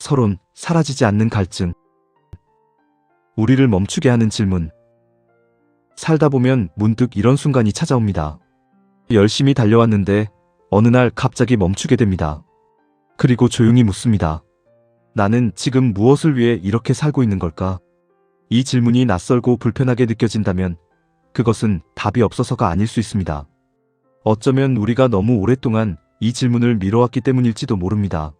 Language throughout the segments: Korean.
서론, 사라지지 않는 갈증. 우리를 멈추게 하는 질문. 살다 보면 문득 이런 순간이 찾아옵니다. 열심히 달려왔는데 어느 날 갑자기 멈추게 됩니다. 그리고 조용히 묻습니다. 나는 지금 무엇을 위해 이렇게 살고 있는 걸까? 이 질문이 낯설고 불편하게 느껴진다면 그것은 답이 없어서가 아닐 수 있습니다. 어쩌면 우리가 너무 오랫동안 이 질문을 미뤄왔기 때문일지도 모릅니다.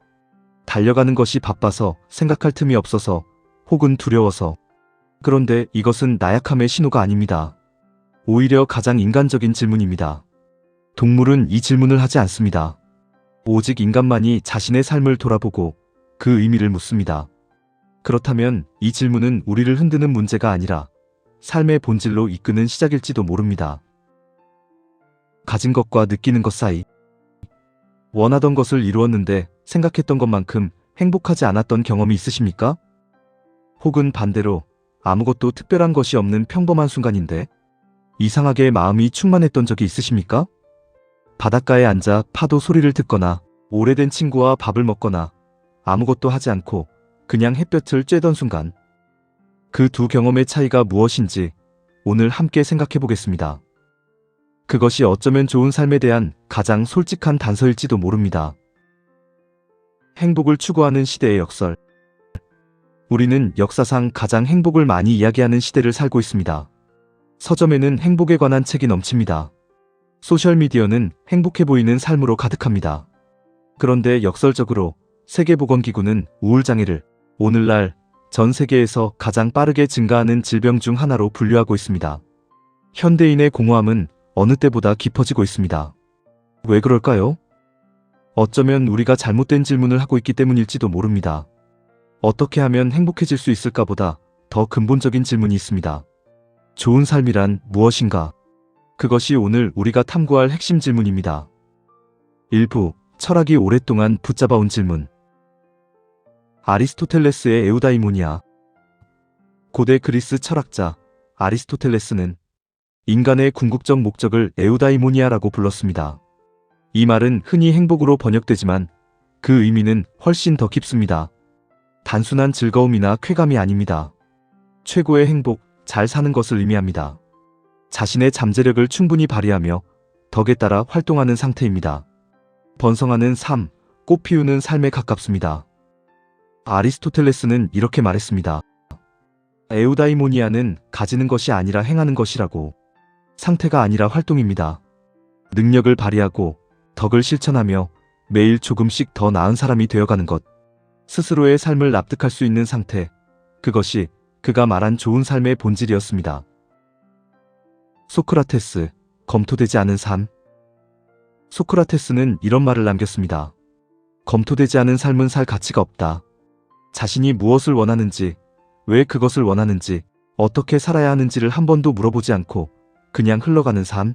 달려가는 것이 바빠서, 생각할 틈이 없어서, 혹은 두려워서. 그런데 이것은 나약함의 신호가 아닙니다. 오히려 가장 인간적인 질문입니다. 동물은 이 질문을 하지 않습니다. 오직 인간만이 자신의 삶을 돌아보고 그 의미를 묻습니다. 그렇다면 이 질문은 우리를 흔드는 문제가 아니라 삶의 본질로 이끄는 시작일지도 모릅니다. 가진 것과 느끼는 것 사이. 원하던 것을 이루었는데 생각했던 것만큼 행복하지 않았던 경험이 있으십니까? 혹은 반대로 아무것도 특별한 것이 없는 평범한 순간인데 이상하게 마음이 충만했던 적이 있으십니까? 바닷가에 앉아 파도 소리를 듣거나 오래된 친구와 밥을 먹거나 아무것도 하지 않고 그냥 햇볕을 쬐던 순간. 그 두 경험의 차이가 무엇인지 오늘 함께 생각해 보겠습니다. 그것이 어쩌면 좋은 삶에 대한 가장 솔직한 단서일지도 모릅니다. 행복을 추구하는 시대의 역설. 우리는 역사상 가장 행복을 많이 이야기하는 시대를 살고 있습니다. 서점에는 행복에 관한 책이 넘칩니다. 소셜미디어는 행복해 보이는 삶으로 가득합니다. 그런데 역설적으로 세계보건기구는 우울장애를 오늘날 전 세계에서 가장 빠르게 증가하는 질병 중 하나로 분류하고 있습니다. 현대인의 공허함은 어느 때보다 깊어지고 있습니다. 왜 그럴까요? 어쩌면 우리가 잘못된 질문을 하고 있기 때문일지도 모릅니다. 어떻게 하면 행복해질 수 있을까 보다 더 근본적인 질문이 있습니다. 좋은 삶이란 무엇인가? 그것이 오늘 우리가 탐구할 핵심 질문입니다. 일부, 철학이 오랫동안 붙잡아온 질문. 아리스토텔레스의 에우다이모니아. 고대 그리스 철학자 아리스토텔레스는 인간의 궁극적 목적을 에우다이모니아라고 불렀습니다. 이 말은 흔히 행복으로 번역되지만 그 의미는 훨씬 더 깊습니다. 단순한 즐거움이나 쾌감이 아닙니다. 최고의 행복, 잘 사는 것을 의미합니다. 자신의 잠재력을 충분히 발휘하며 덕에 따라 활동하는 상태입니다. 번성하는 삶, 꽃 피우는 삶에 가깝습니다. 아리스토텔레스는 이렇게 말했습니다. 에우다이모니아는 가지는 것이 아니라 행하는 것이라고. 상태가 아니라 활동입니다. 능력을 발휘하고 덕을 실천하며 매일 조금씩 더 나은 사람이 되어가는 것. 스스로의 삶을 납득할 수 있는 상태. 그것이 그가 말한 좋은 삶의 본질이었습니다. 소크라테스, 검토되지 않은 삶. 소크라테스는 이런 말을 남겼습니다. 검토되지 않은 삶은 살 가치가 없다. 자신이 무엇을 원하는지, 왜 그것을 원하는지, 어떻게 살아야 하는지를 한 번도 물어보지 않고 그냥 흘러가는 삶.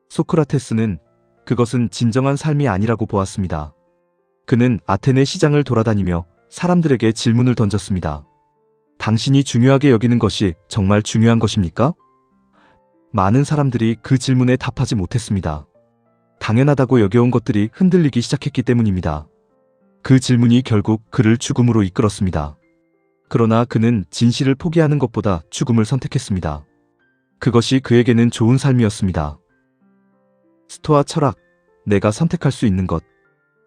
소크라테스는 그것은 진정한 삶이 아니라고 보았습니다. 그는 아테네 시장을 돌아다니며 사람들에게 질문을 던졌습니다. 당신이 중요하게 여기는 것이 정말 중요한 것입니까? 많은 사람들이 그 질문에 답하지 못했습니다. 당연하다고 여겨온 것들이 흔들리기 시작했기 때문입니다. 그 질문이 결국 그를 죽음으로 이끌었습니다. 그러나 그는 진실을 포기하는 것보다 죽음을 선택했습니다. 그것이 그에게는 좋은 삶이었습니다. 스토아 철학, 내가 선택할 수 있는 것.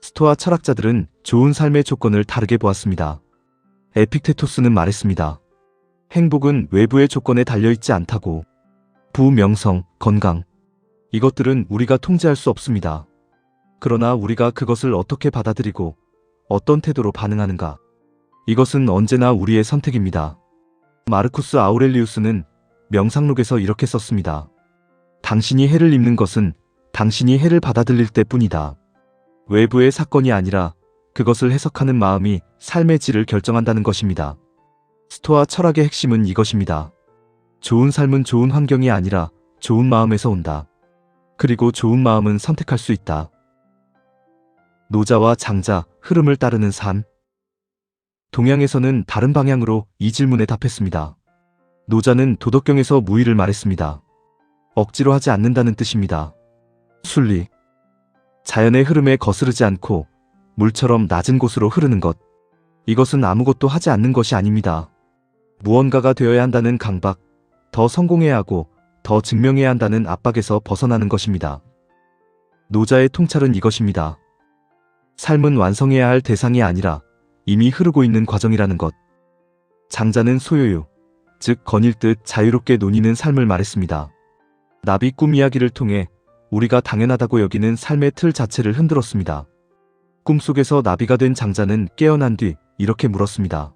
스토아 철학자들은 좋은 삶의 조건을 다르게 보았습니다. 에픽테토스는 말했습니다. 행복은 외부의 조건에 달려있지 않다고. 부, 명성, 건강. 이것들은 우리가 통제할 수 없습니다. 그러나 우리가 그것을 어떻게 받아들이고 어떤 태도로 반응하는가. 이것은 언제나 우리의 선택입니다. 마르쿠스 아우렐리우스는 명상록에서 이렇게 썼습니다. 당신이 해를 입는 것은 당신이 해를 받아들일 때뿐이다. 외부의 사건이 아니라 그것을 해석하는 마음이 삶의 질을 결정한다는 것입니다. 스토아 철학의 핵심은 이것입니다. 좋은 삶은 좋은 환경이 아니라 좋은 마음에서 온다. 그리고 좋은 마음은 선택할 수 있다. 노자와 장자, 흐름을 따르는 삶. 동양에서는 다른 방향으로 이 질문에 답했습니다. 노자는 도덕경에서 무의를 말했습니다. 억지로 하지 않는다는 뜻입니다. 순리. 자연의 흐름에 거스르지 않고 물처럼 낮은 곳으로 흐르는 것. 이것은 아무것도 하지 않는 것이 아닙니다. 무언가가 되어야 한다는 강박, 더 성공해야 하고 더 증명해야 한다는 압박에서 벗어나는 것입니다. 노자의 통찰은 이것입니다. 삶은 완성해야 할 대상이 아니라 이미 흐르고 있는 과정이라는 것. 장자는 소요유, 즉 거닐 듯 자유롭게 논이는 삶을 말했습니다. 나비 꿈 이야기를 통해 우리가 당연하다고 여기는 삶의 틀 자체를 흔들었습니다. 꿈속에서 나비가 된 장자는 깨어난 뒤 이렇게 물었습니다.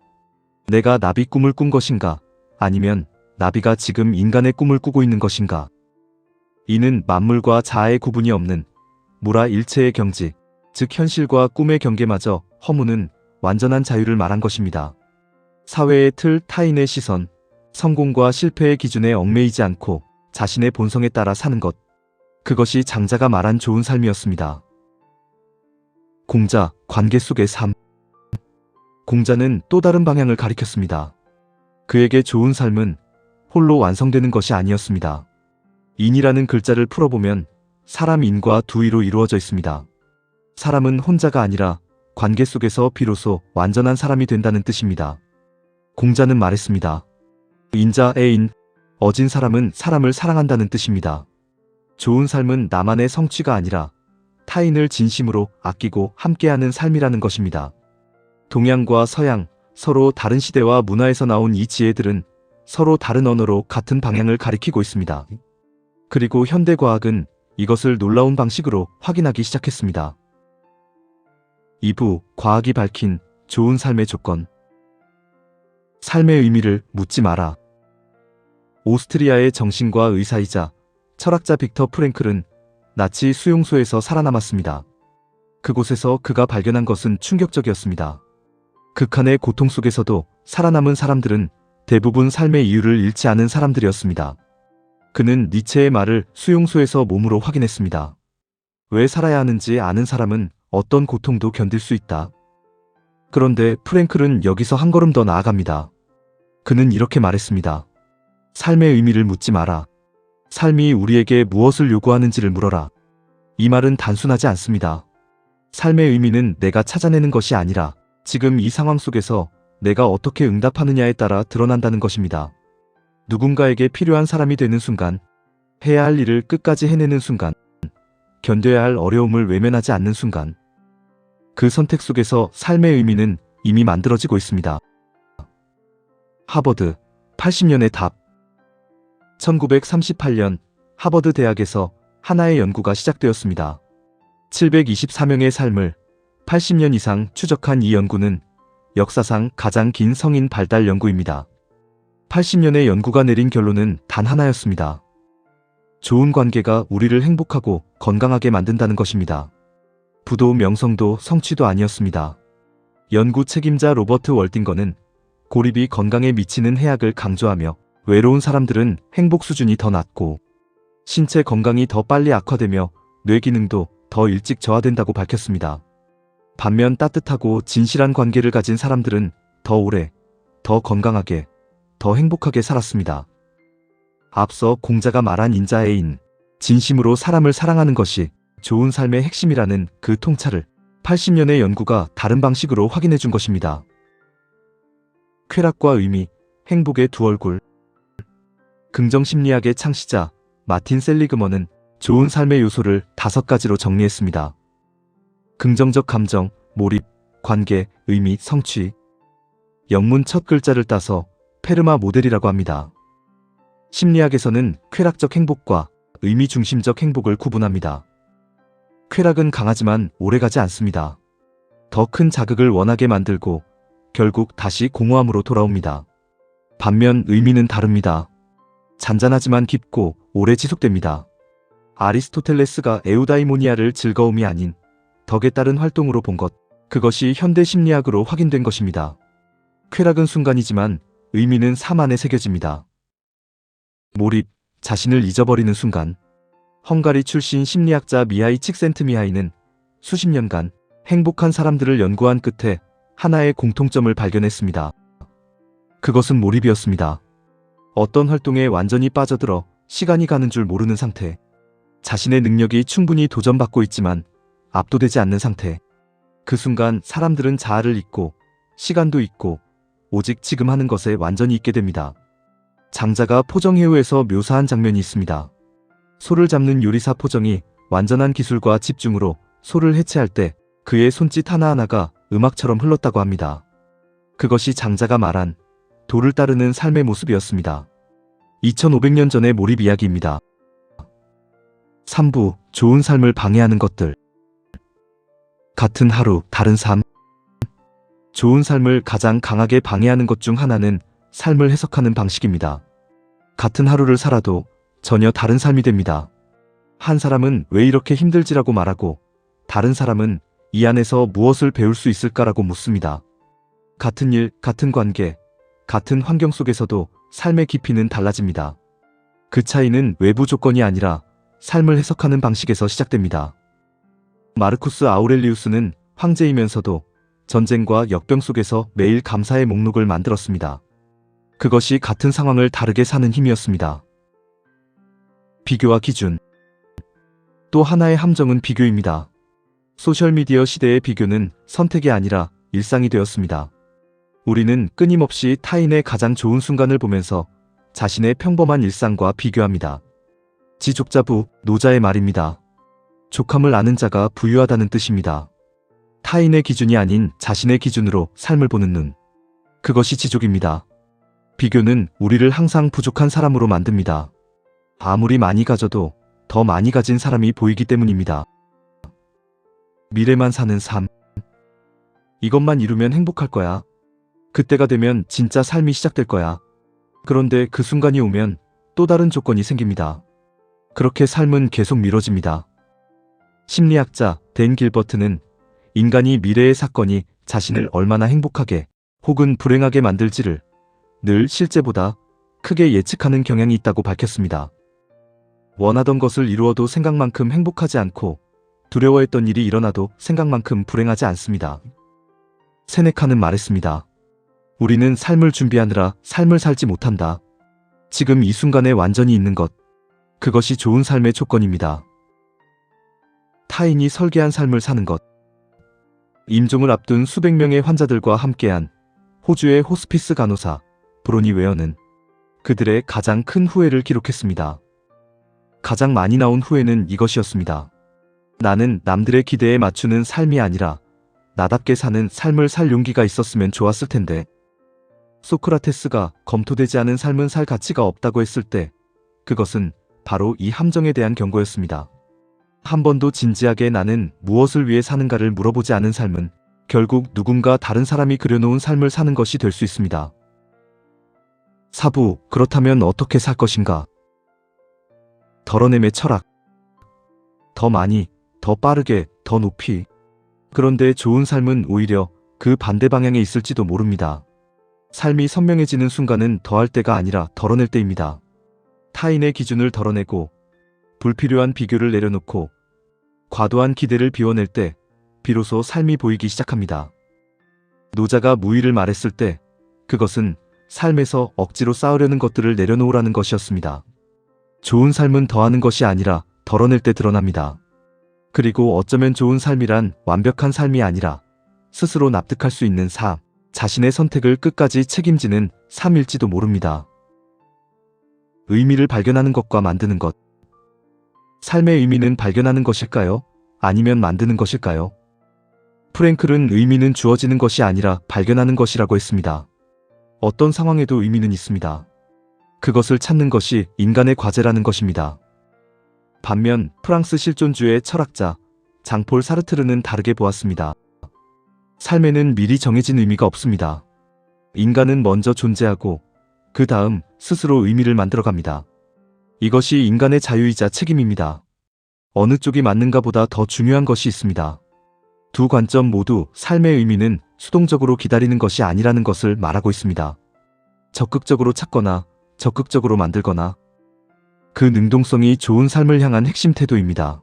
내가 나비 꿈을 꾼 것인가? 아니면 나비가 지금 인간의 꿈을 꾸고 있는 것인가? 이는 만물과 자아의 구분이 없는 무라 일체의 경지, 즉 현실과 꿈의 경계마저 허무는 완전한 자유를 말한 것입니다. 사회의 틀, 타인의 시선, 성공과 실패의 기준에 얽매이지 않고 자신의 본성에 따라 사는 것. 그것이 장자가 말한 좋은 삶이었습니다. 공자, 관계 속의 삶. 공자는 또 다른 방향을 가리켰습니다. 그에게 좋은 삶은 홀로 완성되는 것이 아니었습니다. 인이라는 글자를 풀어보면 사람 인과 두 이로 이루어져 있습니다. 사람은 혼자가 아니라 관계 속에서 비로소 완전한 사람이 된다는 뜻입니다. 공자는 말했습니다. 인자의 인, 어진 사람은 사람을 사랑한다는 뜻입니다. 좋은 삶은 나만의 성취가 아니라 타인을 진심으로 아끼고 함께하는 삶이라는 것입니다. 동양과 서양, 서로 다른 시대와 문화에서 나온 이 지혜들은 서로 다른 언어로 같은 방향을 가리키고 있습니다. 그리고 현대과학은 이것을 놀라운 방식으로 확인하기 시작했습니다. 2부, 과학이 밝힌 좋은 삶의 조건. 삶의 의미를 묻지 마라. 오스트리아의 정신과 의사이자 철학자 빅터 프랭클은 나치 수용소에서 살아남았습니다. 그곳에서 그가 발견한 것은 충격적이었습니다. 극한의 고통 속에서도 살아남은 사람들은 대부분 삶의 이유를 잃지 않은 사람들이었습니다. 그는 니체의 말을 수용소에서 몸으로 확인했습니다. 왜 살아야 하는지 아는 사람은 어떤 고통도 견딜 수 있다. 그런데 프랭클은 여기서 한 걸음 더 나아갑니다. 그는 이렇게 말했습니다. 삶의 의미를 묻지 마라. 삶이 우리에게 무엇을 요구하는지를 물어라. 이 말은 단순하지 않습니다. 삶의 의미는 내가 찾아내는 것이 아니라 지금 이 상황 속에서 내가 어떻게 응답하느냐에 따라 드러난다는 것입니다. 누군가에게 필요한 사람이 되는 순간, 해야 할 일을 끝까지 해내는 순간, 견뎌야 할 어려움을 외면하지 않는 순간, 그 선택 속에서 삶의 의미는 이미 만들어지고 있습니다. 하버드, 80년의 답. 1938년 하버드 대학에서 하나의 연구가 시작되었습니다. 724명의 삶을 80년 이상 추적한 이 연구는 역사상 가장 긴 성인 발달 연구입니다. 80년의 연구가 내린 결론은 단 하나였습니다. 좋은 관계가 우리를 행복하고 건강하게 만든다는 것입니다. 부도 명성도 성취도 아니었습니다. 연구 책임자 로버트 월딩거는 고립이 건강에 미치는 해악을 강조하며 외로운 사람들은 행복 수준이 더 낮고 신체 건강이 더 빨리 악화되며 뇌 기능도 더 일찍 저하된다고 밝혔습니다. 반면 따뜻하고 진실한 관계를 가진 사람들은 더 오래, 더 건강하게, 더 행복하게 살았습니다. 앞서 공자가 말한 인자의 인, 진심으로 사람을 사랑하는 것이 좋은 삶의 핵심이라는 그 통찰을 80년의 연구가 다른 방식으로 확인해 준 것입니다. 쾌락과 의미, 행복의 두 얼굴. 긍정심리학의 창시자 마틴 셀리그먼은 좋은 삶의 요소를 5가지로 정리했습니다. 긍정적 감정, 몰입, 관계, 의미, 성취. 영문 첫 글자를 따서 페르마 모델이라고 합니다. 심리학에서는 쾌락적 행복과 의미 중심적 행복을 구분합니다. 쾌락은 강하지만 오래가지 않습니다. 더 큰 자극을 원하게 만들고 결국 다시 공허함으로 돌아옵니다. 반면 의미는 다릅니다. 잔잔하지만 깊고 오래 지속됩니다. 아리스토텔레스가 에우다이모니아를 즐거움이 아닌 덕에 따른 활동으로 본 것, 그것이 현대 심리학으로 확인된 것입니다. 쾌락은 순간이지만 의미는 삶 안에 새겨집니다. 몰입, 자신을 잊어버리는 순간. 헝가리 출신 심리학자 미하이 칙센트미하이는 수십 년간 행복한 사람들을 연구한 끝에 하나의 공통점을 발견했습니다. 그것은 몰입이었습니다. 어떤 활동에 완전히 빠져들어 시간이 가는 줄 모르는 상태. 자신의 능력이 충분히 도전받고 있지만 압도되지 않는 상태. 그 순간 사람들은 자아를 잊고 시간도 있고 오직 지금 하는 것에 완전히 있게 됩니다. 장자가 포정해우에서 묘사한 장면이 있습니다. 소를 잡는 요리사 포정이 완전한 기술과 집중으로 소를 해체할 때 그의 손짓 하나하나가 음악처럼 흘렀다고 합니다. 그것이 장자가 말한 도를 따르는 삶의 모습이었습니다. 2500년 전의 몰입 이야기입니다. 3부 좋은 삶을 방해하는 것들. 같은 하루, 다른 삶. 좋은 삶을 가장 강하게 방해하는 것 중 하나는 삶을 해석하는 방식입니다. 같은 하루를 살아도 전혀 다른 삶이 됩니다. 한 사람은 왜 이렇게 힘들지라고 말하고 다른 사람은 이 안에서 무엇을 배울 수 있을까라고 묻습니다. 같은 일, 같은 관계, 같은 환경 속에서도 삶의 깊이는 달라집니다. 그 차이는 외부 조건이 아니라 삶을 해석하는 방식에서 시작됩니다. 마르쿠스 아우렐리우스는 황제이면서도 전쟁과 역병 속에서 매일 감사의 목록을 만들었습니다. 그것이 같은 상황을 다르게 사는 힘이었습니다. 비교와 기준. 또 하나의 함정은 비교입니다. 소셜미디어 시대의 비교는 선택이 아니라 일상이 되었습니다. 우리는 끊임없이 타인의 가장 좋은 순간을 보면서 자신의 평범한 일상과 비교합니다. 지족자부, 노자의 말입니다. 족함을 아는 자가 부유하다는 뜻입니다. 타인의 기준이 아닌 자신의 기준으로 삶을 보는 눈. 그것이 지족입니다. 비교는 우리를 항상 부족한 사람으로 만듭니다. 아무리 많이 가져도 더 많이 가진 사람이 보이기 때문입니다. 미래만 사는 삶. 이것만 이루면 행복할 거야. 그때가 되면 진짜 삶이 시작될 거야. 그런데 그 순간이 오면 또 다른 조건이 생깁니다. 그렇게 삶은 계속 미뤄집니다. 심리학자 댄 길버트는 인간이 미래의 사건이 자신을 얼마나 행복하게 혹은 불행하게 만들지를 늘 실제보다 크게 예측하는 경향이 있다고 밝혔습니다. 원하던 것을 이루어도 생각만큼 행복하지 않고 두려워했던 일이 일어나도 생각만큼 불행하지 않습니다. 세네카는 말했습니다. 우리는 삶을 준비하느라 삶을 살지 못한다. 지금 이 순간에 완전히 있는 것. 그것이 좋은 삶의 조건입니다. 타인이 설계한 삶을 사는 것. 임종을 앞둔 수백 명의 환자들과 함께한 호주의 호스피스 간호사 브로니 웨어는 그들의 가장 큰 후회를 기록했습니다. 가장 많이 나온 후회는 이것이었습니다. 나는 남들의 기대에 맞추는 삶이 아니라 나답게 사는 삶을 살 용기가 있었으면 좋았을 텐데. 소크라테스가 검토되지 않은 삶은 살 가치가 없다고 했을 때 그것은 바로 이 함정에 대한 경고였습니다. 한 번도 진지하게 나는 무엇을 위해 사는가를 물어보지 않은 삶은 결국 누군가 다른 사람이 그려놓은 삶을 사는 것이 될 수 있습니다. 사부, 그렇다면 어떻게 살 것인가? 덜어냄의 철학. 더 많이, 더 빠르게, 더 높이. 그런데 좋은 삶은 오히려 그 반대 방향에 있을지도 모릅니다. 삶이 선명해지는 순간은 더할 때가 아니라 덜어낼 때입니다. 타인의 기준을 덜어내고 불필요한 비교를 내려놓고 과도한 기대를 비워낼 때 비로소 삶이 보이기 시작합니다. 노자가 무의를 말했을 때 그것은 삶에서 억지로 쌓으려는 것들을 내려놓으라는 것이었습니다. 좋은 삶은 더하는 것이 아니라 덜어낼 때 드러납니다. 그리고 어쩌면 좋은 삶이란 완벽한 삶이 아니라 스스로 납득할 수 있는 삶, 자신의 선택을 끝까지 책임지는 삶일지도 모릅니다. 의미를 발견하는 것과 만드는 것. 삶의 의미는 발견하는 것일까요? 아니면 만드는 것일까요? 프랭클은 의미는 주어지는 것이 아니라 발견하는 것이라고 했습니다. 어떤 상황에도 의미는 있습니다. 그것을 찾는 것이 인간의 과제라는 것입니다. 반면 프랑스 실존주의 철학자 장폴 사르트르는 다르게 보았습니다. 삶에는 미리 정해진 의미가 없습니다. 인간은 먼저 존재하고 그 다음 스스로 의미를 만들어갑니다. 이것이 인간의 자유이자 책임입니다. 어느 쪽이 맞는가 보다 더 중요한 것이 있습니다. 두 관점 모두 삶의 의미는 수동적으로 기다리는 것이 아니라는 것을 말하고 있습니다. 적극적으로 찾거나 적극적으로 만들거나 그 능동성이 좋은 삶을 향한 핵심 태도입니다.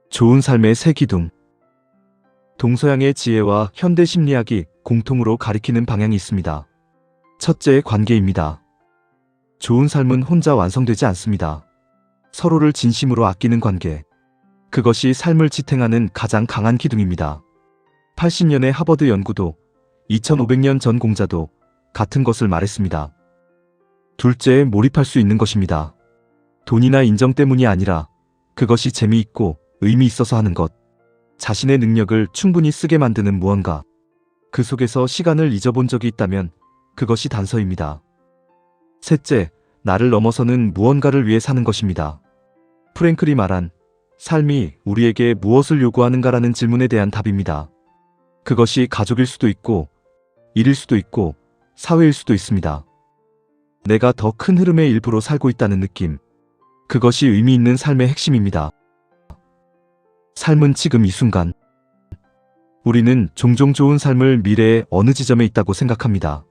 좋은 삶의 세 기둥. 동서양의 지혜와 현대 심리학이 공통으로 가리키는 방향이 있습니다. 첫째, 관계입니다. 좋은 삶은 혼자 완성되지 않습니다. 서로를 진심으로 아끼는 관계. 그것이 삶을 지탱하는 가장 강한 기둥입니다. 80년의 하버드 연구도 2500년 전 공자도 같은 것을 말했습니다. 둘째에 몰입할 수 있는 것입니다. 돈이나 인정 때문이 아니라 그것이 재미있고 의미 있어서 하는 것. 자신의 능력을 충분히 쓰게 만드는 무언가. 그 속에서 시간을 잊어본 적이 있다면 그것이 단서입니다. 셋째, 나를 넘어서는 무언가를 위해 사는 것입니다. 프랭클이 말한 삶이 우리에게 무엇을 요구하는가라는 질문에 대한 답입니다. 그것이 가족일 수도 있고, 일일 수도 있고, 사회일 수도 있습니다. 내가 더 큰 흐름의 일부로 살고 있다는 느낌. 그것이 의미 있는 삶의 핵심입니다. 삶은 지금 이 순간. 우리는 종종 좋은 삶을 미래의 어느 지점에 있다고 생각합니다.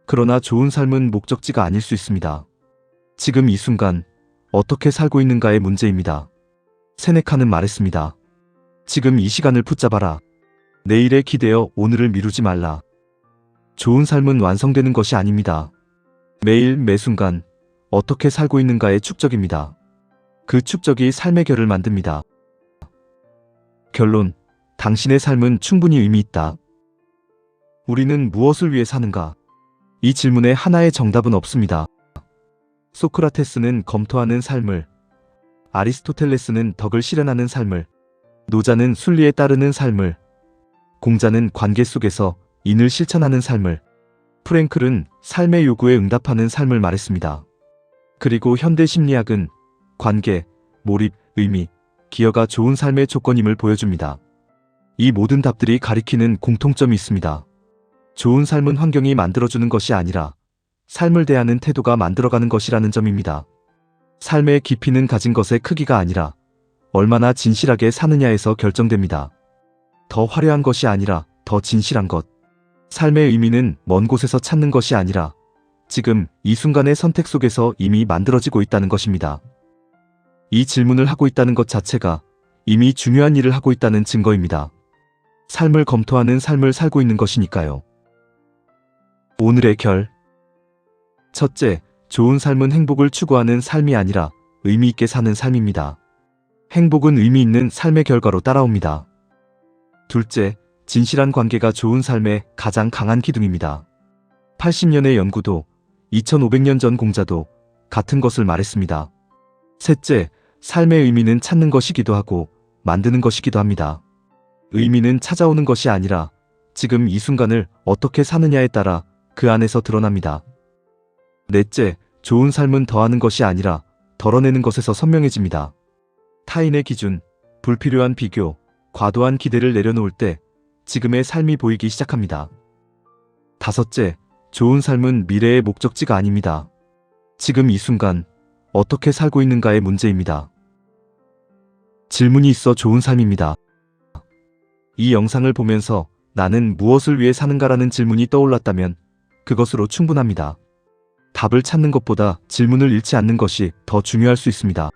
그러나 좋은 삶은 목적지가 아닐 수 있습니다. 지금 이 순간 어떻게 살고 있는가의 문제입니다. 세네카는 말했습니다. 지금 이 시간을 붙잡아라. 내일에 기대어 오늘을 미루지 말라. 좋은 삶은 완성되는 것이 아닙니다. 매일 매순간 어떻게 살고 있는가의 축적입니다. 그 축적이 삶의 결을 만듭니다. 결론, 당신의 삶은 충분히 의미 있다. 우리는 무엇을 위해 사는가? 이 질문에 하나의 정답은 없습니다. 소크라테스는 검토하는 삶을, 아리스토텔레스는 덕을 실현하는 삶을, 노자는 순리에 따르는 삶을, 공자는 관계 속에서 인을 실천하는 삶을, 프랭클은 삶의 요구에 응답하는 삶을 말했습니다. 그리고 현대 심리학은 관계, 몰입, 의미, 기여가 좋은 삶의 조건임을 보여줍니다. 이 모든 답들이 가리키는 공통점이 있습니다. 좋은 삶은 환경이 만들어주는 것이 아니라 삶을 대하는 태도가 만들어가는 것이라는 점입니다. 삶의 깊이는 가진 것의 크기가 아니라 얼마나 진실하게 사느냐에서 결정됩니다. 더 화려한 것이 아니라 더 진실한 것. 삶의 의미는 먼 곳에서 찾는 것이 아니라 지금 이 순간의 선택 속에서 이미 만들어지고 있다는 것입니다. 이 질문을 하고 있다는 것 자체가 이미 중요한 일을 하고 있다는 증거입니다. 삶을 검토하는 삶을 살고 있는 것이니까요. 오늘의 결. 첫째, 좋은 삶은 행복을 추구하는 삶이 아니라 의미 있게 사는 삶입니다. 행복은 의미 있는 삶의 결과로 따라옵니다. 둘째, 진실한 관계가 좋은 삶의 가장 강한 기둥입니다. 80년의 연구도 2500년 전 공자도 같은 것을 말했습니다. 셋째, 삶의 의미는 찾는 것이기도 하고 만드는 것이기도 합니다. 의미는 찾아오는 것이 아니라 지금 이 순간을 어떻게 사느냐에 따라 그 안에서 드러납니다. 넷째, 좋은 삶은 더하는 것이 아니라 덜어내는 것에서 선명해집니다. 타인의 기준, 불필요한 비교, 과도한 기대를 내려놓을 때 지금의 삶이 보이기 시작합니다. 다섯째, 좋은 삶은 미래의 목적지가 아닙니다. 지금 이 순간 어떻게 살고 있는가의 문제입니다. 질문이 있어 좋은 삶입니다. 이 영상을 보면서 나는 무엇을 위해 사는가라는 질문이 떠올랐다면 그것으로 충분합니다. 답을 찾는 것보다 질문을 잃지 않는 것이 더 중요할 수 있습니다.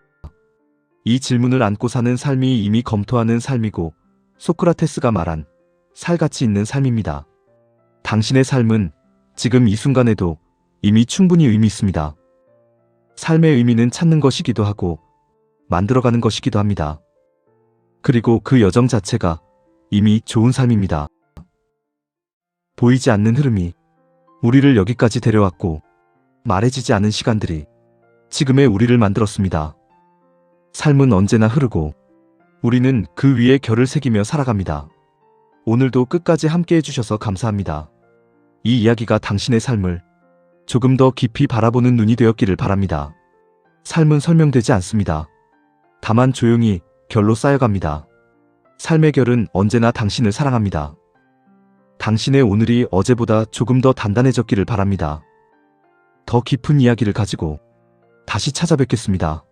이 질문을 안고 사는 삶이 이미 검토하는 삶이고 소크라테스가 말한 살같이 있는 삶입니다. 당신의 삶은 지금 이 순간에도 이미 충분히 의미 있습니다. 삶의 의미는 찾는 것이기도 하고 만들어가는 것이기도 합니다. 그리고 그 여정 자체가 이미 좋은 삶입니다. 보이지 않는 흐름이 우리를 여기까지 데려왔고 말해지지 않은 시간들이 지금의 우리를 만들었습니다. 삶은 언제나 흐르고 우리는 그 위에 결을 새기며 살아갑니다. 오늘도 끝까지 함께 해주셔서 감사합니다. 이 이야기가 당신의 삶을 조금 더 깊이 바라보는 눈이 되었기를 바랍니다. 삶은 설명되지 않습니다. 다만 조용히 결로 쌓여갑니다. 삶의 결은 언제나 당신을 사랑합니다. 당신의 오늘이 어제보다 조금 더 단단해졌기를 바랍니다. 더 깊은 이야기를 가지고 다시 찾아뵙겠습니다.